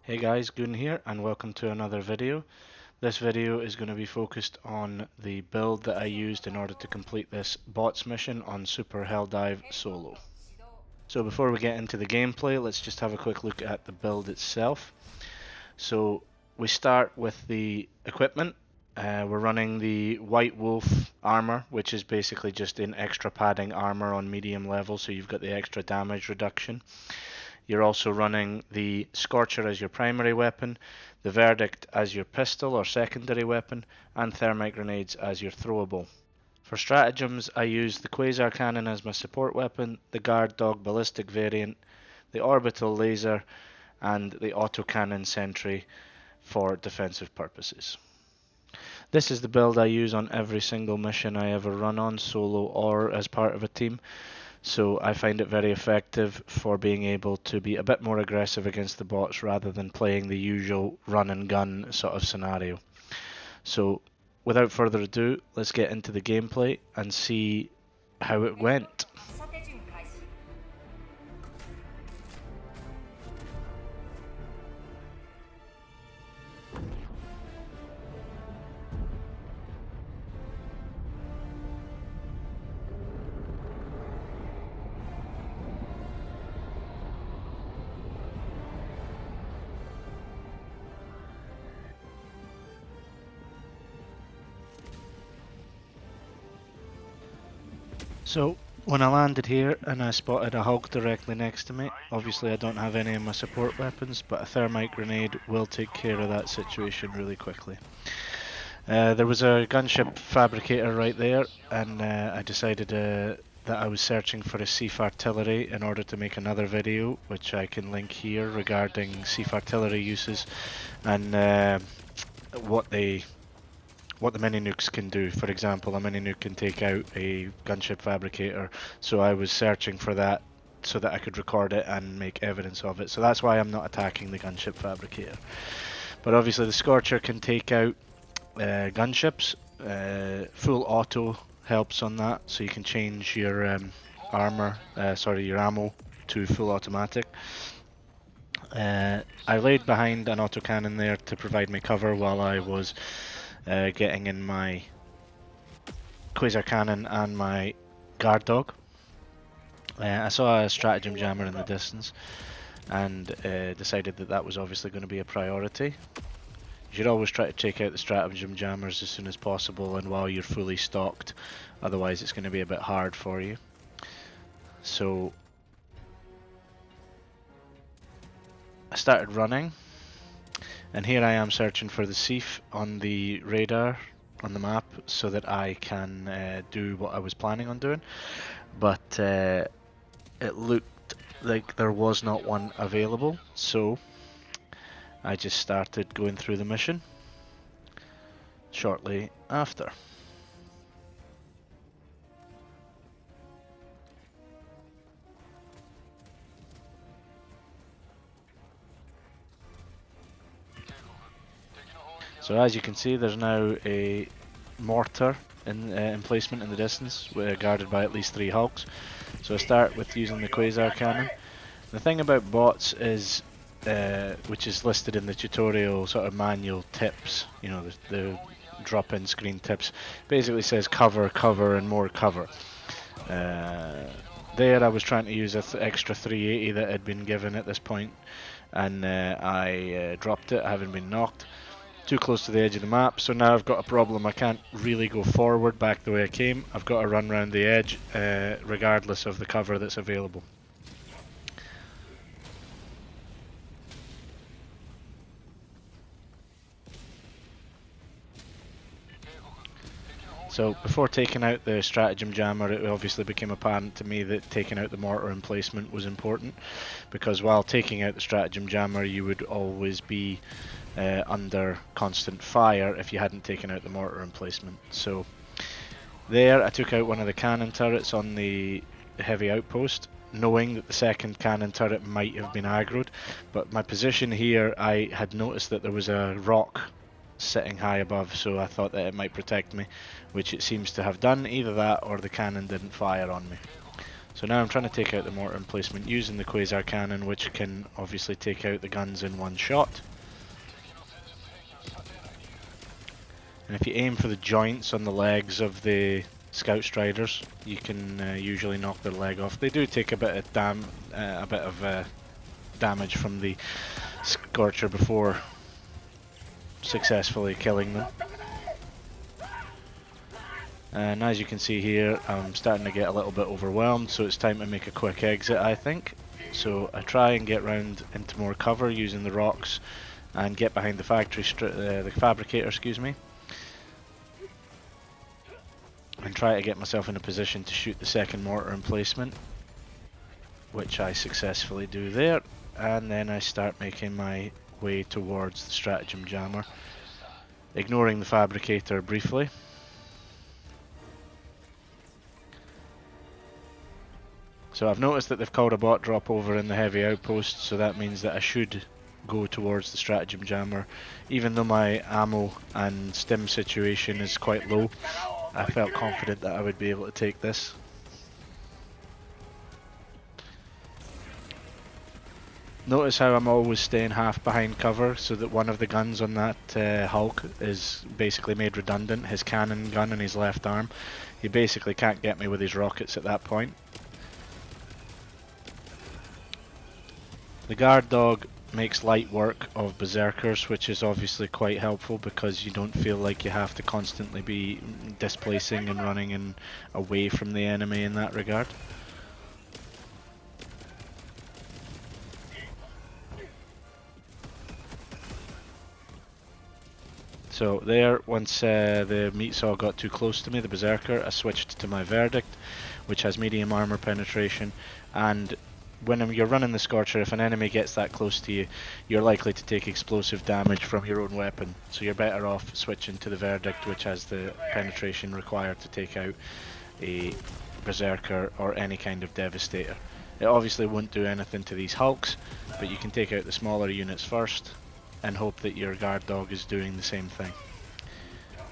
Hey guys, Goon here and welcome to another video. This video is going to be focused on the build that I used in order to complete this bots mission on Super Helldive Solo. So before we get into the gameplay, let's just have a quick look at the build itself. So we start with the equipment. We're running the White Wolf armor, which is basically just an extra padding armor on medium level, so you've got the extra damage reduction. You're also running the Scorcher as your primary weapon, the Verdict as your pistol or secondary weapon, and thermite grenades as your throwable. For stratagems, I use the Quasar Cannon as my support weapon, the Guard Dog Ballistic variant, the Orbital Laser, and the Autocannon Sentry for defensive purposes. This is the build I use on every single mission I ever run on, solo or as part of a team. So I find it very effective for being able to be a bit more aggressive against the bots rather than playing the usual run and gun sort of scenario. So without further ado, let's get into the gameplay and see how it went. So when I landed here and I spotted a Hulk directly next to me, obviously I don't have any of my support weapons, but a thermite grenade will take care of that situation really quickly. There was a gunship fabricator right there, and I decided that I was searching for a Sief artillery in order to make another video, which I can link here, regarding Sief artillery uses and what the mini nukes can do. For example, a mini nuke can take out a gunship fabricator, so I was searching for that so that I could record it and make evidence of it. So that's why I'm not attacking the gunship fabricator. But obviously the Scorcher can take out gunships. Full auto helps on that, so you can change your your ammo to full automatic. I laid behind an autocannon there to provide me cover while I was getting in my Quasar Cannon and my Guard Dog. I saw a stratagem jammer in the distance and decided that that was obviously going to be a priority. You should always try to take out the stratagem jammers as soon as possible and while you're fully stocked, otherwise it's going to be a bit hard for you. So I started running, and here I am searching for the Sief on the radar on the map so that I can do what I was planning on doing, but it looked like there was not one available, so I just started going through the mission shortly after. So as you can see, there's now a mortar in placement in the distance, guarded by at least 3 Hulks. So I start with using the Quasar Cannon. The thing about bots is, which is listed in the tutorial sort of manual tips, you know, the drop-in screen tips, basically says cover, cover, and more cover. There I was trying to use an extra 380 that had been given at this point, and I dropped it, having been knocked. Too close to the edge of the map, so now I've got a problem. I can't really go forward back the way I came. I've got to run around the edge regardless of the cover that's available. So before taking out the stratagem jammer, it obviously became apparent to me that taking out the mortar emplacement was important, because while taking out the stratagem jammer you would always be under constant fire if you hadn't taken out the mortar emplacement. So there I took out one of the cannon turrets on the heavy outpost, knowing that the second cannon turret might have been aggroed, but my position here, I had noticed that there was a rock sitting high above, so I thought that it might protect me, which it seems to have done. Either that or the cannon didn't fire on me. So now I'm trying to take out the mortar emplacement using the quasar cannon, which can obviously take out the guns in one shot. And if you aim for the joints on the legs of the scout striders, you can usually knock their leg off. They do take a bit of damage from the scorcher before successfully killing them. And as you can see here, I'm starting to get a little bit overwhelmed, so it's time to make a quick exit, I think. So I try and get round into more cover using the rocks and get behind the fabricator, excuse me, and try to get myself in a position to shoot the second mortar emplacement, which I successfully do there. And then I start making my way towards the stratagem jammer, ignoring the fabricator briefly. So I've noticed that they've called a bot drop over in the heavy outpost, so that means that I should go towards the stratagem jammer. Even though my ammo and stim situation is quite low, I felt confident that I would be able to take this. Notice how I'm always staying half behind cover, so that one of the guns on that Hulk is basically made redundant, his cannon gun in his left arm. He basically can't get me with his rockets at that point. The guard dog makes light work of berserkers, which is obviously quite helpful because you don't feel like you have to constantly be displacing and running away from the enemy in that regard. So there, once the meat saw got too close to me, the berserker, I switched to my verdict, which has medium armor penetration, and when you're running the Scorcher, if an enemy gets that close to you, you're likely to take explosive damage from your own weapon. So you're better off switching to the Verdict, which has the penetration required to take out a Berserker or any kind of Devastator. It obviously won't do anything to these Hulks, but you can take out the smaller units first and hope that your guard dog is doing the same thing.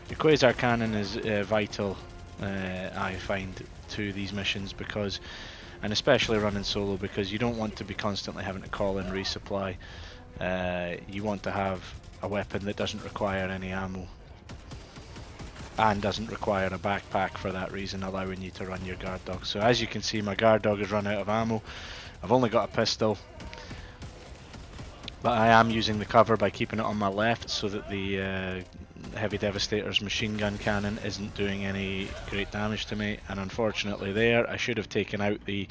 The Quasar Cannon is vital, I find, to these missions because, and especially running solo, because you don't want to be constantly having to call in resupply. You want to have a weapon that doesn't require any ammo and doesn't require a backpack for that reason, allowing you to run your guard dog. So as you can see, my guard dog has run out of ammo. I've only got a pistol, but I am using the cover by keeping it on my left so that the Heavy Devastator's machine gun cannon isn't doing any great damage to me, and unfortunately there I should have taken out the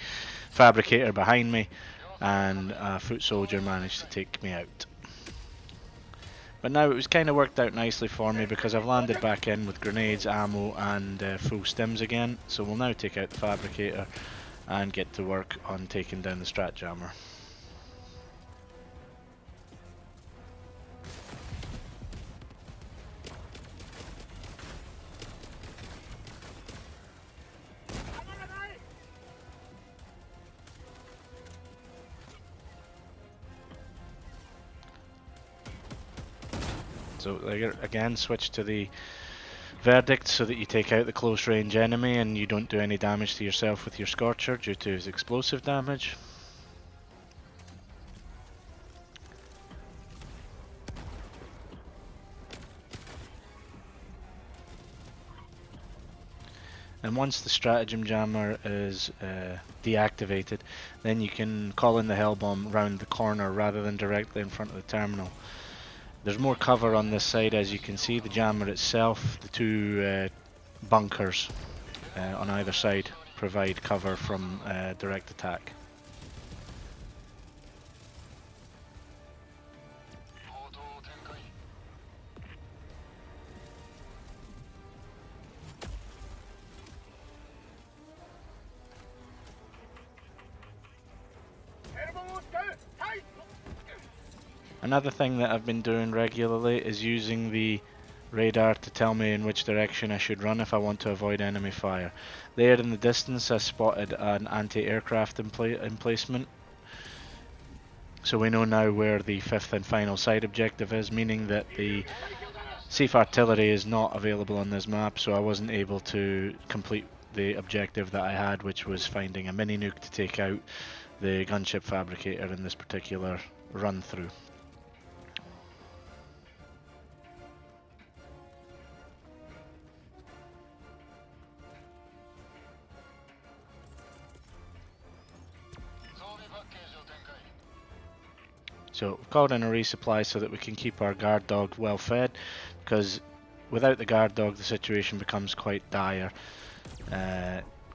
fabricator behind me, and a foot soldier managed to take me out. But now it was kind of worked out nicely for me because I've landed back in with grenades, ammo and full stims again, so we'll now take out the fabricator and get to work on taking down the strat jammer. So again, switch to the Verdict so that you take out the close range enemy and you don't do any damage to yourself with your Scorcher due to his explosive damage. And once the stratagem jammer is deactivated, then you can call in the hell bomb round the corner rather than directly in front of the terminal. There's more cover on this side, as you can see. The jammer itself, the two bunkers on either side provide cover from direct attack. Another thing that I've been doing regularly is using the radar to tell me in which direction I should run if I want to avoid enemy fire. There in the distance I spotted an anti-aircraft emplacement, so we know now where the fifth and final side objective is, meaning that the Sief artillery is not available on this map, so I wasn't able to complete the objective that I had, which was finding a mini nuke to take out the gunship fabricator in this particular run through. So we've called in a resupply so that we can keep our guard dog well fed, because without the guard dog the situation becomes quite dire.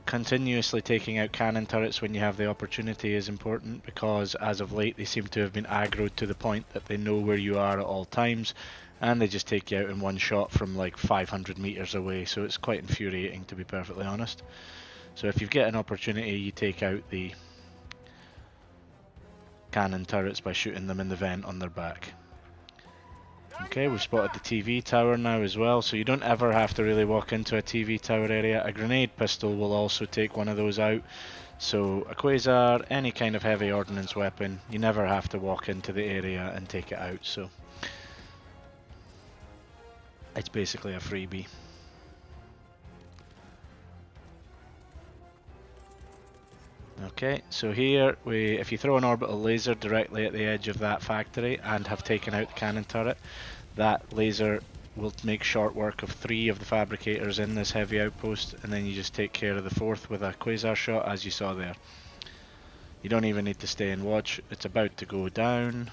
Continuously taking out cannon turrets when you have the opportunity is important, because as of late they seem to have been aggroed to the point that they know where you are at all times, and they just take you out in one shot from like 500 meters away, so it's quite infuriating, to be perfectly honest. So if you get an opportunity, you take out the cannon turrets by shooting them in the vent on their back. Okay, we've spotted the TV tower now as well, so you don't ever have to really walk into a TV tower area. A grenade pistol will also take one of those out. So a quasar, any kind of heavy ordnance weapon, you never have to walk into the area and take it out, so it's basically a freebie. Okay, so here, if you throw an orbital laser directly at the edge of that factory and have taken out the cannon turret, that laser will make short work of 3 of the fabricators in this heavy outpost, and then you just take care of the 4th with a quasar shot, as you saw there. You don't even need to stay and watch, it's about to go down,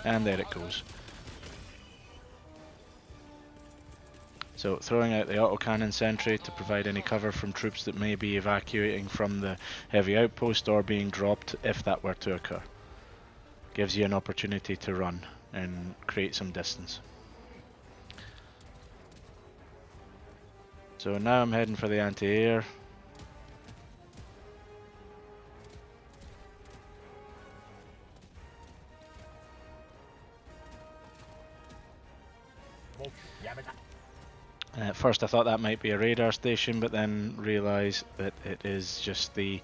and there it goes. So throwing out the autocannon sentry to provide any cover from troops that may be evacuating from the heavy outpost or being dropped if that were to occur. Gives you an opportunity to run and create some distance. So now I'm heading for the anti-air. At first I thought that might be a radar station, but then realised that it is just the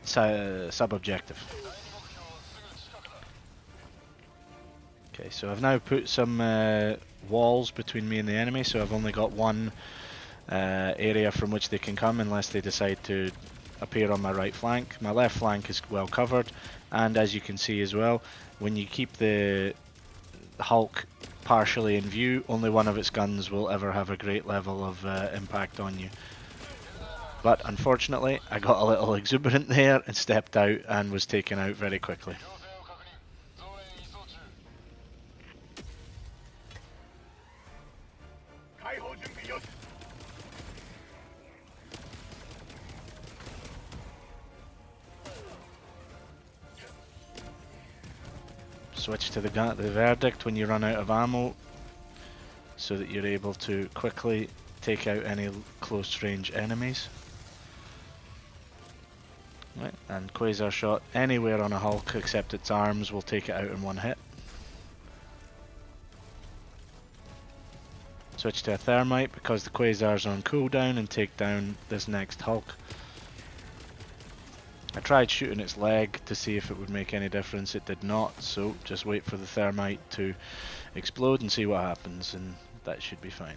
sub-objective. Okay, so I've now put some walls between me and the enemy, so I've only got one area from which they can come unless they decide to appear on my right flank. My left flank is well covered, and as you can see as well, when you keep the Hulk partially in view, only one of its guns will ever have a great level of impact on you. But unfortunately I got a little exuberant there and stepped out and was taken out very quickly. Switch to the verdict when you run out of ammo, so that you're able to quickly take out any close range enemies. Right, and quasar shot anywhere on a Hulk except its arms will take it out in one hit. Switch to a thermite because the quasar's on cooldown and take down this next Hulk. I tried shooting its leg to see if it would make any difference, it did not, so just wait for the thermite to explode and see what happens, and that should be fine.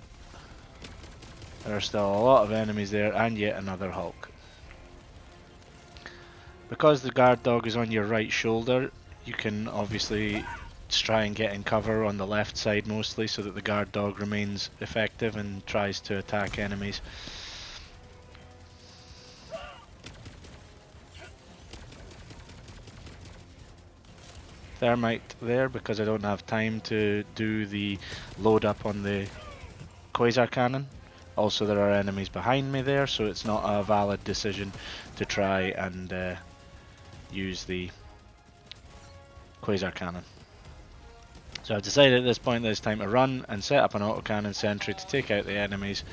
There are still a lot of enemies there, and yet another Hulk. Because the guard dog is on your right shoulder, you can obviously try and get in cover on the left side mostly, so that the guard dog remains effective and tries to attack enemies. Thermite there because I don't have time to do the load up on the quasar cannon. Also there are enemies behind me there, so it's not a valid decision to try and use the quasar cannon. So I've decided at this point that it's time to run and set up an autocannon sentry to take out the enemies,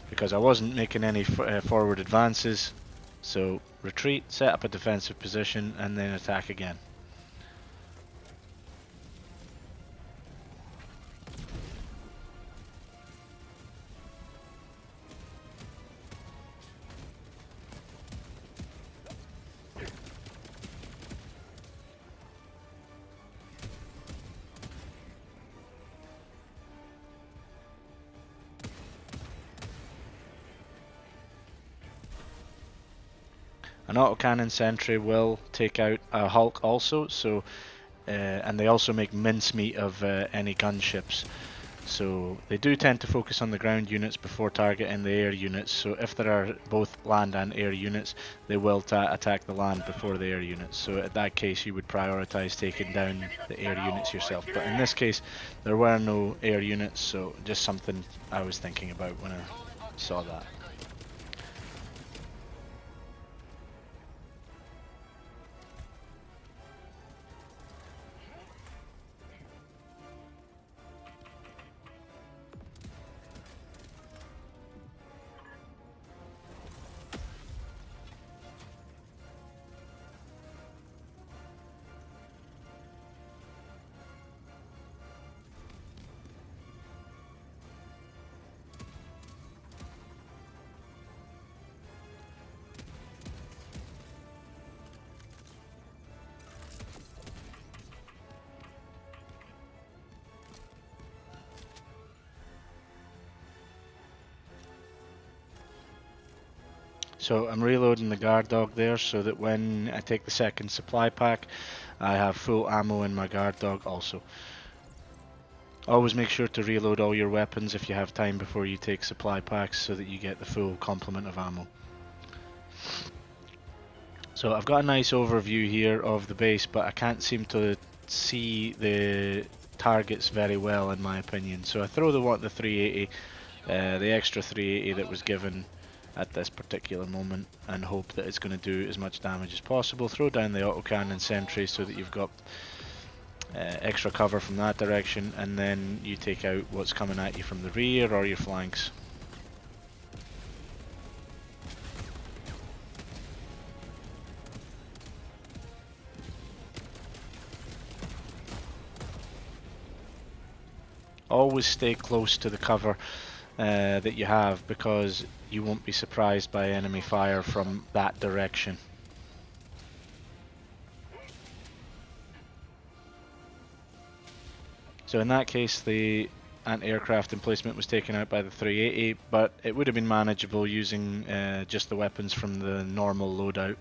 because I wasn't making any forward advances. So retreat, set up a defensive position, and then attack again. An autocannon sentry will take out a Hulk also, so and they also make mincemeat of any gunships. So they do tend to focus on the ground units before targeting the air units, so if there are both land and air units, they will attack the land before the air units. So in that case you would prioritise taking down the air units yourself. But in this case there were no air units, so just something I was thinking about when I saw that. So I'm reloading the guard dog there so that when I take the second supply pack I have full ammo in my guard dog also. Always make sure to reload all your weapons if you have time before you take supply packs so that you get the full complement of ammo. So I've got a nice overview here of the base, but I can't seem to see the targets very well in my opinion. So I throw the 380, the extra 380 that was given at this particular moment, and hope that it's going to do as much damage as possible. Throw down the autocannon sentry so that you've got extra cover from that direction, and then you take out what's coming at you from the rear or your flanks. Always stay close to the cover that you have, because you won't be surprised by enemy fire from that direction. So in that case the anti-aircraft emplacement was taken out by the 380, but it would have been manageable using just the weapons from the normal loadout.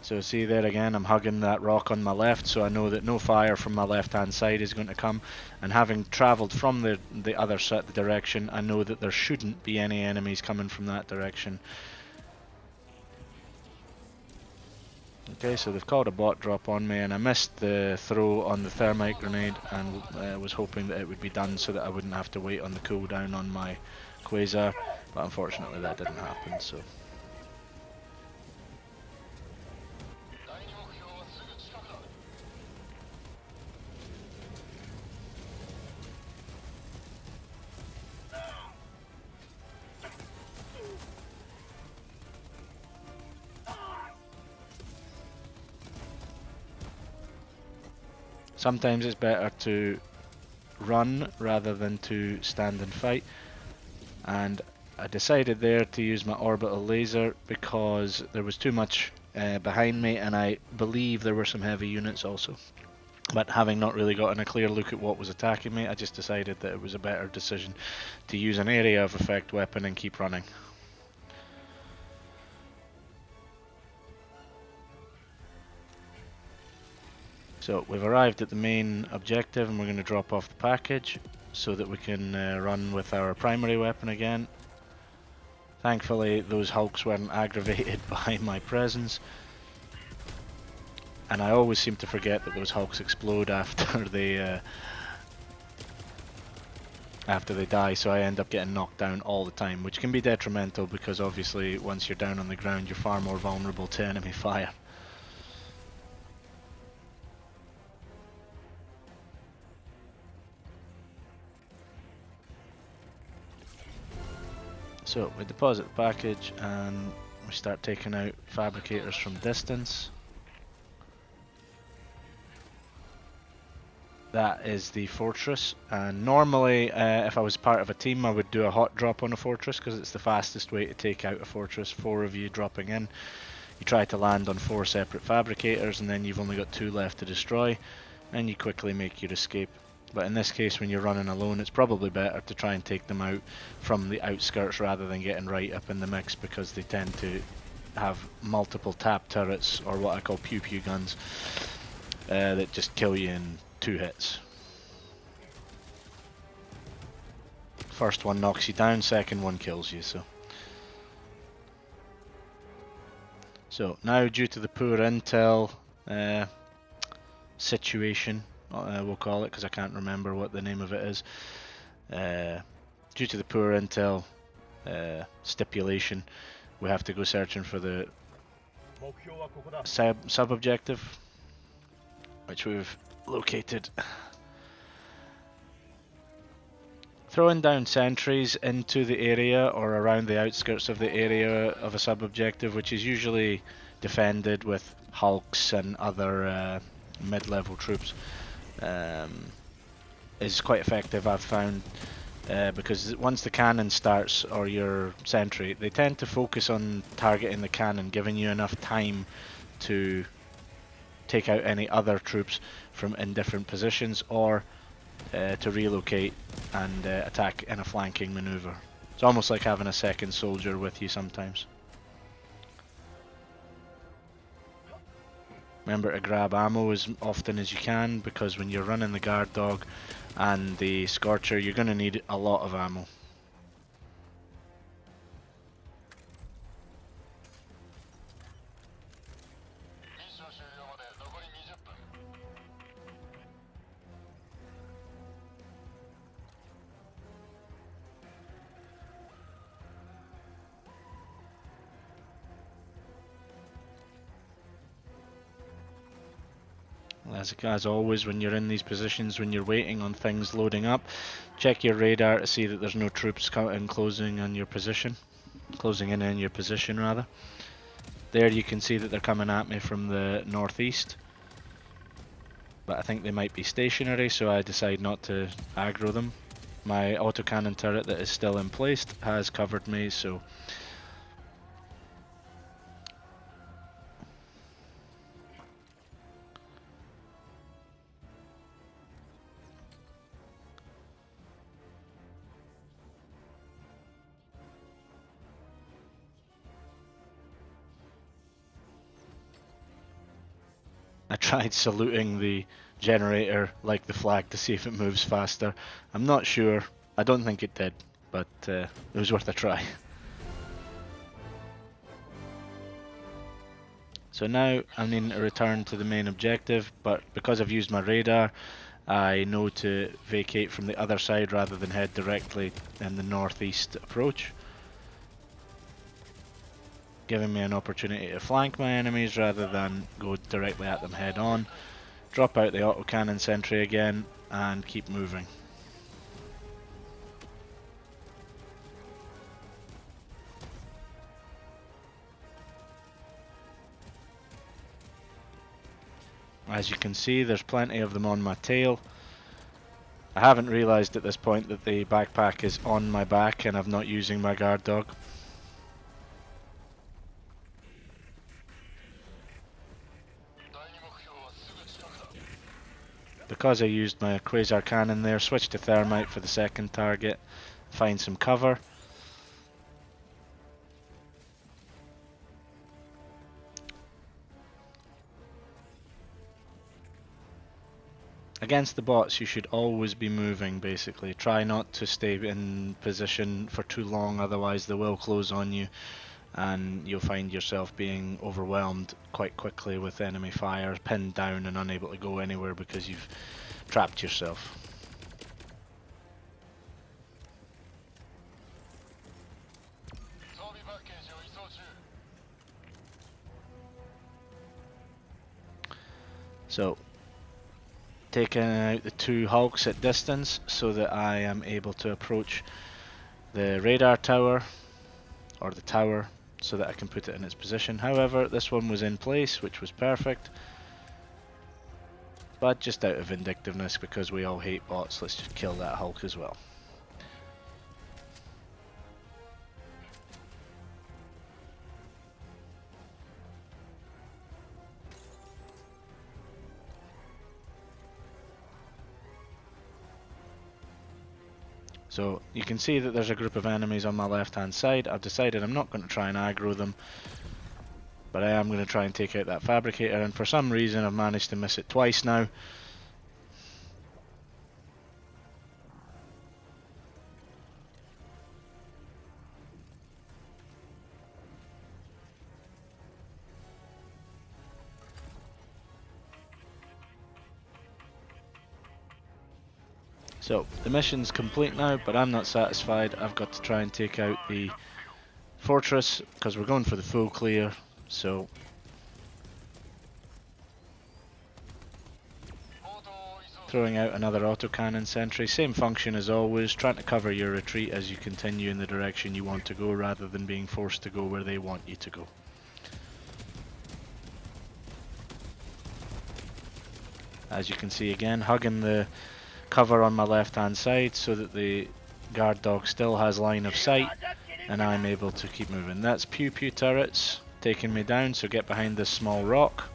So see there again, I'm hugging that rock on my left, so I know that no fire from my left hand side is going to come, and having travelled from the other direction, I know that there shouldn't be any enemies coming from that direction. Okay, so they've called a bot drop on me, and I missed the throw on the thermite grenade, and was hoping that it would be done so that I wouldn't have to wait on the cooldown on my quasar, but unfortunately that didn't happen. So sometimes it's better to run rather than to stand and fight, and I decided there to use my orbital laser because there was too much behind me, and I believe there were some heavy units also. But having not really gotten a clear look at what was attacking me, I just decided that it was a better decision to use an area of effect weapon and keep running. So we've arrived at the main objective, and we're going to drop off the package so that we can run with our primary weapon again. Thankfully those hulks weren't aggravated by my presence, and I always seem to forget that those hulks explode after they die, so I end up getting knocked down all the time, which can be detrimental because obviously once you're down on the ground you're far more vulnerable to enemy fire. So we deposit the package and we start taking out fabricators from distance. That is the fortress, and normally if I was part of a team I would do a hot drop on a fortress because it's the fastest way to take out a fortress. 4 of you dropping in, you try to land on 4 separate fabricators, and then you've only got 2 left to destroy, and you quickly make your escape. But in this case, when you're running alone, it's probably better to try and take them out from the outskirts rather than getting right up in the mix, because they tend to have multiple tap turrets, or what I call pew pew guns, that just kill you in 2 hits. First one knocks you down, second one kills you. So now, due to the poor intel situation, we'll call it, because I can't remember what the name of it is, due to the poor intel stipulation, we have to go searching for the sub-objective, which we've located. Throwing down sentries into the area or around the outskirts of the area of a sub-objective, which is usually defended with hulks and other mid-level troops, is quite effective, I've found, because once the cannon starts, or your sentry, they tend to focus on targeting the cannon, giving you enough time to take out any other troops from in different positions, or to relocate and attack in a flanking maneuver. It's almost like having a second soldier with you sometimes. Remember to grab ammo as often as you can, because when you're running the guard dog and the scorcher, you're going to need a lot of ammo. As always, when you're in these positions, when you're waiting on things loading up, check your radar to see that there's no troops closing in on your position. Closing in on your position, rather. There you can see that they're coming at me from the northeast, but I think they might be stationary, so I decide not to aggro them. My autocannon turret that is still in place has covered me, so I tried saluting the generator like the flag to see if it moves faster. I'm not sure. I don't think it did, but it was worth a try. So now I'm needing to return to the main objective, but because I've used my radar, I know to vacate from the other side rather than head directly in the northeast approach, giving me an opportunity to flank my enemies rather than go directly at them head on. Drop out the autocannon sentry again and keep moving. As you can see, there's plenty of them on my tail. I haven't realised at this point that the backpack is on my back and I'm not using my guard dog. Because I used my quasar cannon there, switch to thermite for the second target, find some cover. Against the bots, you should always be moving, basically. Try not to stay in position for too long, otherwise they will close on you and you'll find yourself being overwhelmed quite quickly with enemy fire, pinned down and unable to go anywhere because you've trapped yourself. So, taking out the 2 hulks at distance so that I am able to approach the radar tower, or the tower, so that I can put it in its position. However, this one was in place, which was perfect, but just out of vindictiveness, because we all hate bots, let's just kill that hulk as well. So you can see that there's a group of enemies on my left hand side. I've decided I'm not going to try and aggro them, but I am going to try and take out that fabricator, and for some reason I've managed to miss it twice now. So the mission's complete now, but I'm not satisfied. I've got to try and take out the fortress because we're going for the full clear. So throwing out another autocannon sentry, same function as always, trying to cover your retreat as you continue in the direction you want to go rather than being forced to go where they want you to go. As you can see again, hugging the cover on my left hand side so that the guard dog still has line of sight and I'm able to keep moving. That's pew pew turrets taking me down, so get behind this small rock.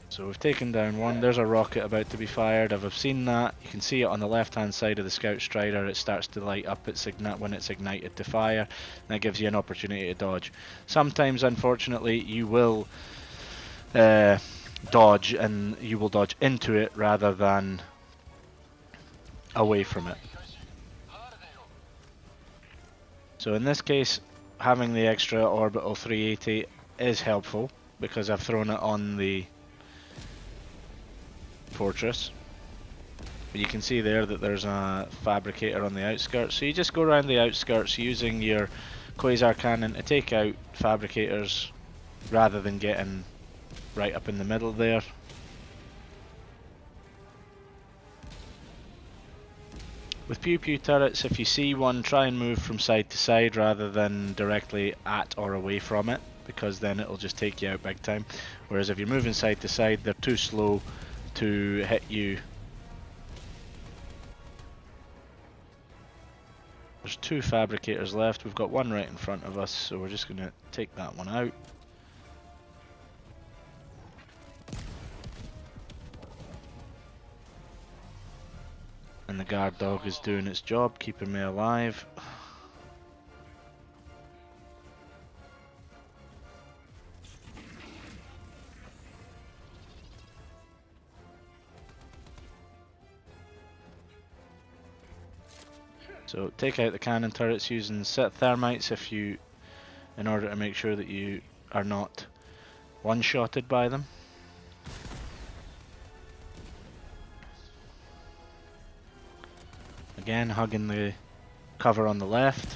So we've taken down one. There's a rocket about to be fired. I've seen that. You can see it on the left hand side of the Scout Strider. It starts to light up when it's ignited to fire. And that gives you an opportunity to dodge. Sometimes, unfortunately, you will dodge, and you will dodge into it rather than away from it. So in this case, having the extra orbital 380 is helpful because I've thrown it on the fortress. But you can see there that there's a fabricator on the outskirts, so you just go around the outskirts using your quasar cannon to take out fabricators rather than getting right up in the middle there. With pew pew turrets, if you see one, try and move from side to side rather than directly at or away from it, because then it'll just take you out big time. Whereas if you're moving side to side, they're too slow to hit you. There's two fabricators left. We've got one right in front of us, so we're just going to take that one out. And the guard dog is doing its job, keeping me alive. So take out the cannon turrets using set thermites in order to make sure that you are not one-shotted by them. Again, hugging the cover on the left.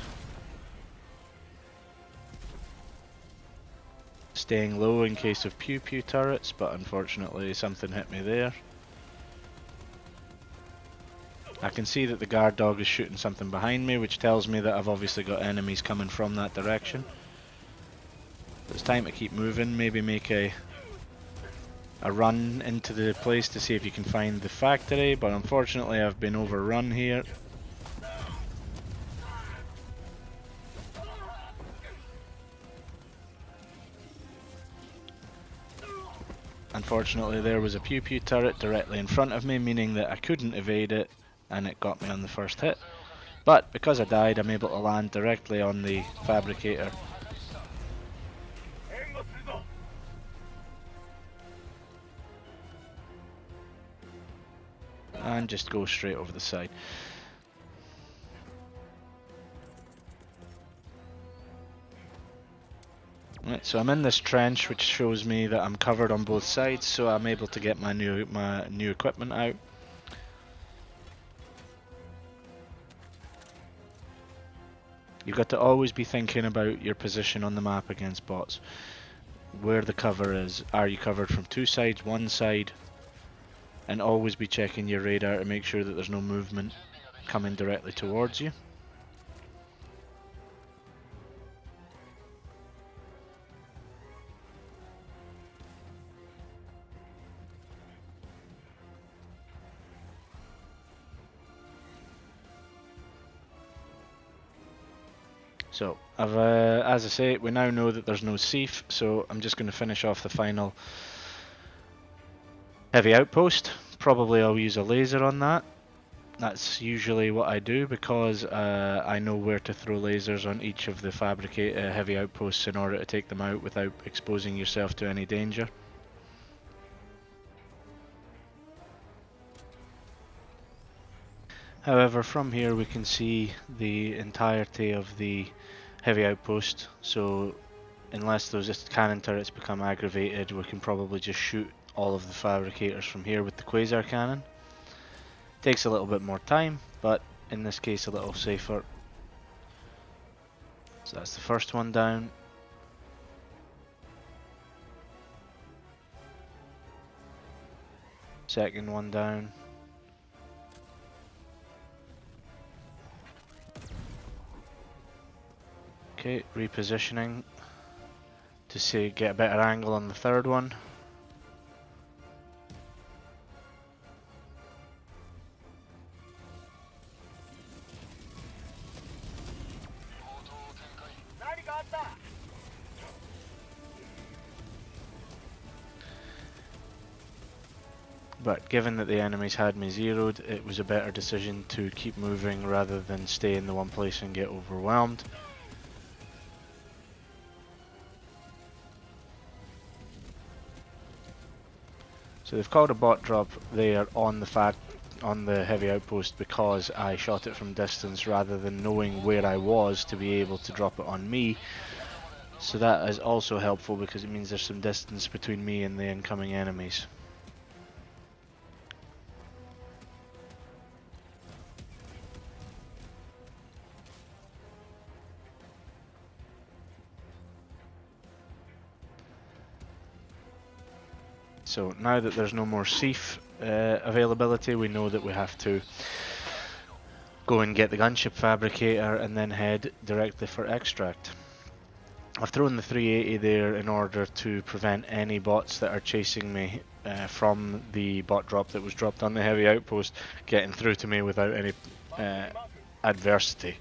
Staying low in case of pew pew turrets, but unfortunately something hit me there. I can see that the guard dog is shooting something behind me, which tells me that I've obviously got enemies coming from that direction. It's time to keep moving, maybe make a run into the place to see if you can find the factory, but unfortunately I've been overrun here. Unfortunately there was a pew pew turret directly in front of me, meaning that I couldn't evade it, and it got me on the first hit. But because I died, I'm able to land directly on the fabricator. And just go straight over the side. Right, so I'm in this trench, which shows me that I'm covered on both sides, so I'm able to get my new equipment out. You've got to always be thinking about your position on the map against bots. Where the cover is. Are you covered from two sides, one side? And always be checking your radar to make sure that there's no movement coming directly towards you. So, as I say, we now know that there's no sieve, so I'm just going to finish off the final Heavy outpost, probably I'll use a laser on that. That's usually what I do because I know where to throw lasers on each of the heavy outposts in order to take them out without exposing yourself to any danger. However, from here we can see the entirety of the heavy outpost, so unless those cannon turrets become aggravated, we can probably just shoot all of the fabricators from here with the quasar cannon. Takes a little bit more time, but in this case a little safer. So that's the first one down. Second one down. Okay, repositioning to get a better angle on the third one. But given that the enemies had me zeroed, it was a better decision to keep moving rather than stay in the one place and get overwhelmed. So they've called a bot drop there on the heavy outpost because I shot it from distance rather than knowing where I was to be able to drop it on me. So that is also helpful because it means there's some distance between me and the incoming enemies. So now that there's no more SEEF availability, we know that we have to go and get the gunship fabricator and then head directly for extract. I've thrown the 380 there in order to prevent any bots that are chasing me from the bot drop that was dropped on the heavy outpost getting through to me without any adversity.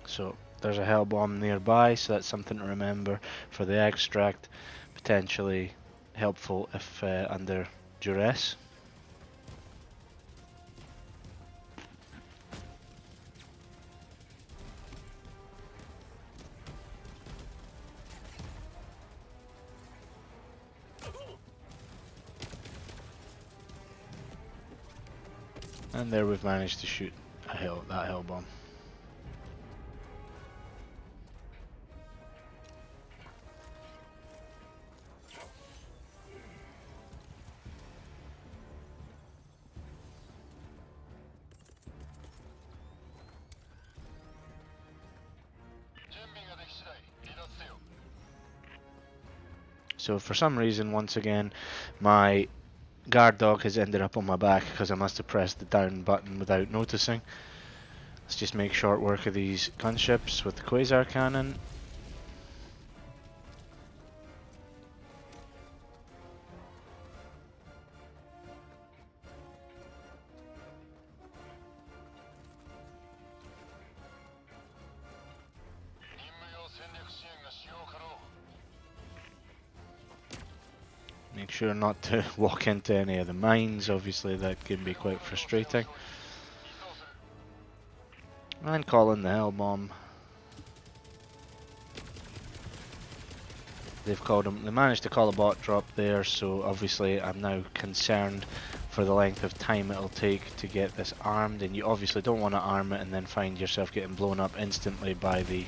So there's a hell bomb nearby, so that's something to remember for the extract. Potentially helpful if under duress. And there we've managed to shoot that hell bomb. So for some reason, once again, my guard dog has ended up on my back because I must have pressed the down button without noticing. Let's just make short work of these gunships with the quasar cannon. Make sure not to walk into any of the mines, obviously that can be quite frustrating. And call in the hell bomb. They managed to call a bot drop there, so obviously I'm now concerned for the length of time it'll take to get this armed, and you obviously don't want to arm it and then find yourself getting blown up instantly by the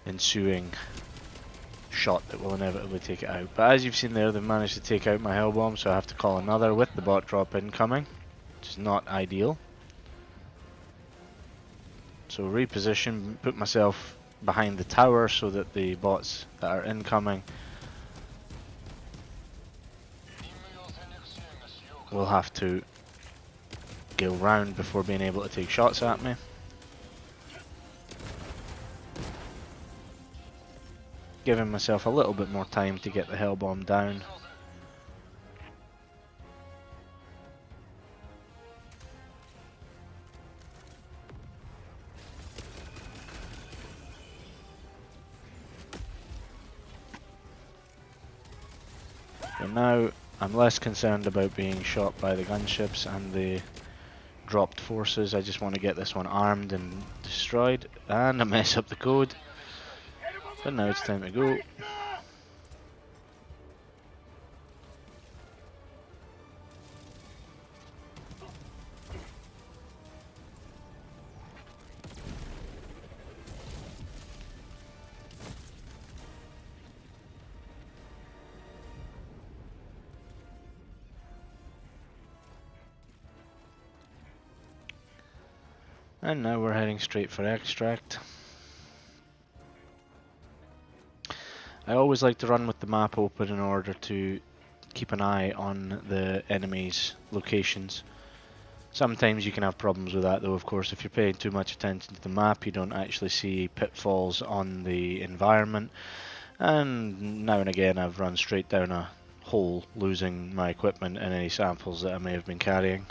ensuing shot that will inevitably take it out. But as you've seen there, they've managed to take out my hell bomb, so I have to call another with the bot drop incoming, which is not ideal. So reposition, put myself behind the tower so that the bots that are incoming will have to go round before being able to take shots at me. Giving myself a little bit more time to get the hell bomb down. So now I'm less concerned about being shot by the gunships and the dropped forces. I just want to get this one armed and destroyed, and I mess up the code. But now it's time to go. And now we're heading straight for extract. I always like to run with the map open in order to keep an eye on the enemy's locations. Sometimes you can have problems with that though, of course. If you're paying too much attention to the map, you don't actually see pitfalls on the environment. And now and again I've run straight down a hole, losing my equipment and any samples that I may have been carrying.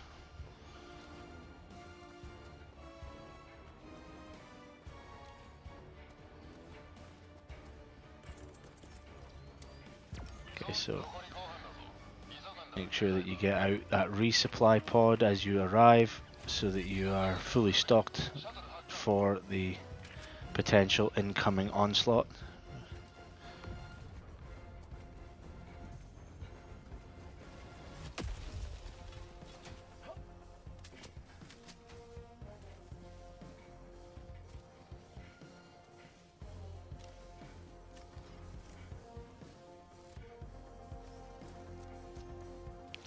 Okay, so make sure that you get out that resupply pod as you arrive so that you are fully stocked for the potential incoming onslaught.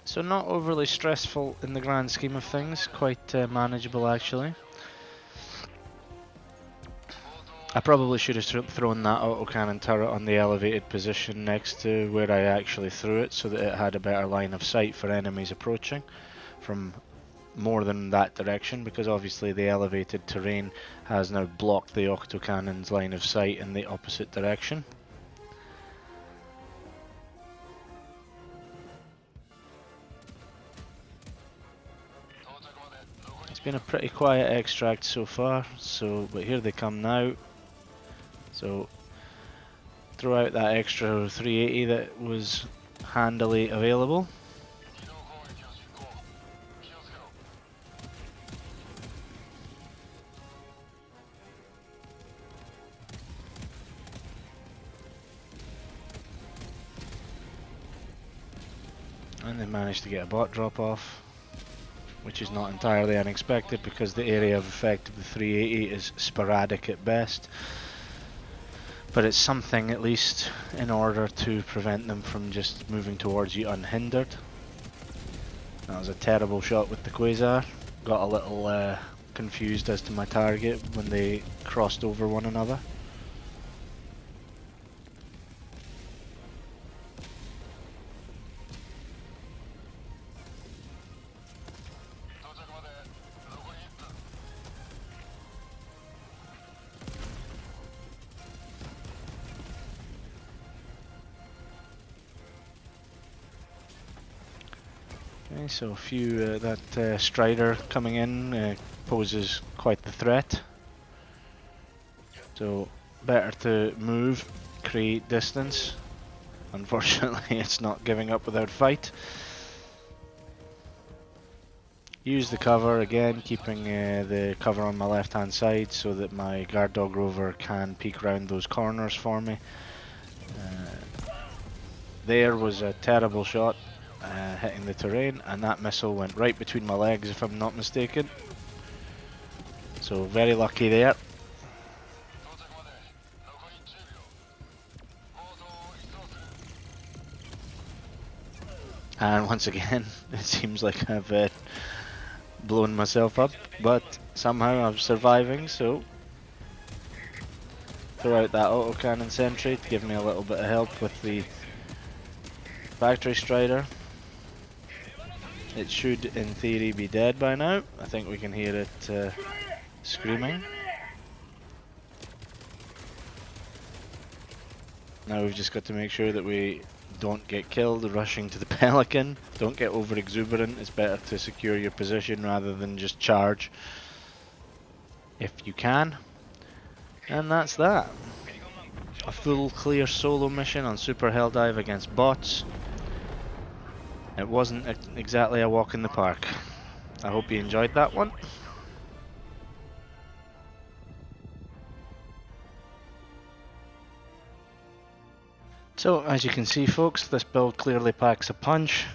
So not overly stressful in the grand scheme of things, quite manageable actually. I probably should have thrown that autocannon turret on the elevated position next to where I actually threw it so that it had a better line of sight for enemies approaching from more than that direction, because obviously the elevated terrain has now blocked the autocannon's line of sight in the opposite direction. It's been a pretty quiet extract so far, but here they come now. So throw out that extra 380 that was handily available. And they managed to get a bot drop off, which is not entirely unexpected because the area of effect of the 380 is sporadic at best. But it's something at least in order to prevent them from just moving towards you unhindered. That was a terrible shot with the Quasar. Got a little confused as to my target when they crossed over one another. Okay, so that Strider coming in poses quite the threat. So better to move, create distance. Unfortunately, it's not giving up without fight. Use the cover again, keeping the cover on my left hand side so that my guard dog rover can peek round those corners for me. There was a terrible shot. Hitting the terrain, and that missile went right between my legs if I'm not mistaken. So very lucky there. And once again, it seems like I've blown myself up, but somehow I'm surviving, so throw out that autocannon sentry to give me a little bit of help with the factory Strider. It should, in theory, be dead by now. I think we can hear it screaming. Now we've just got to make sure that we don't get killed rushing to the pelican. Don't get over exuberant. It's better to secure your position rather than just charge if you can. And that's that. A full clear solo mission on Super Helldive against bots. It wasn't exactly a walk in the park. I hope you enjoyed that one. So as you can see folks, this build clearly packs a punch.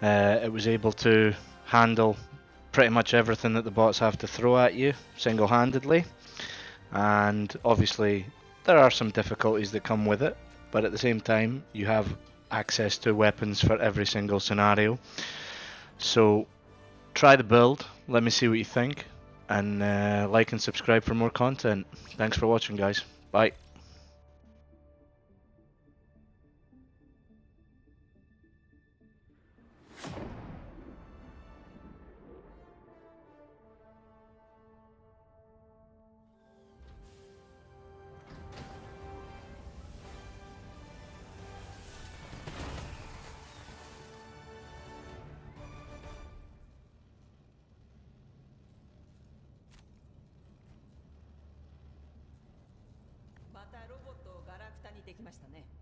It was able to handle pretty much everything that the bots have to throw at you single-handedly, and obviously there are some difficulties that come with it, but at the same time you have access to weapons for every single scenario. So try the build, let me see what you think, and like and subscribe for more content. Thanks for watching guys, bye.またロボットをガラクタにできましたね。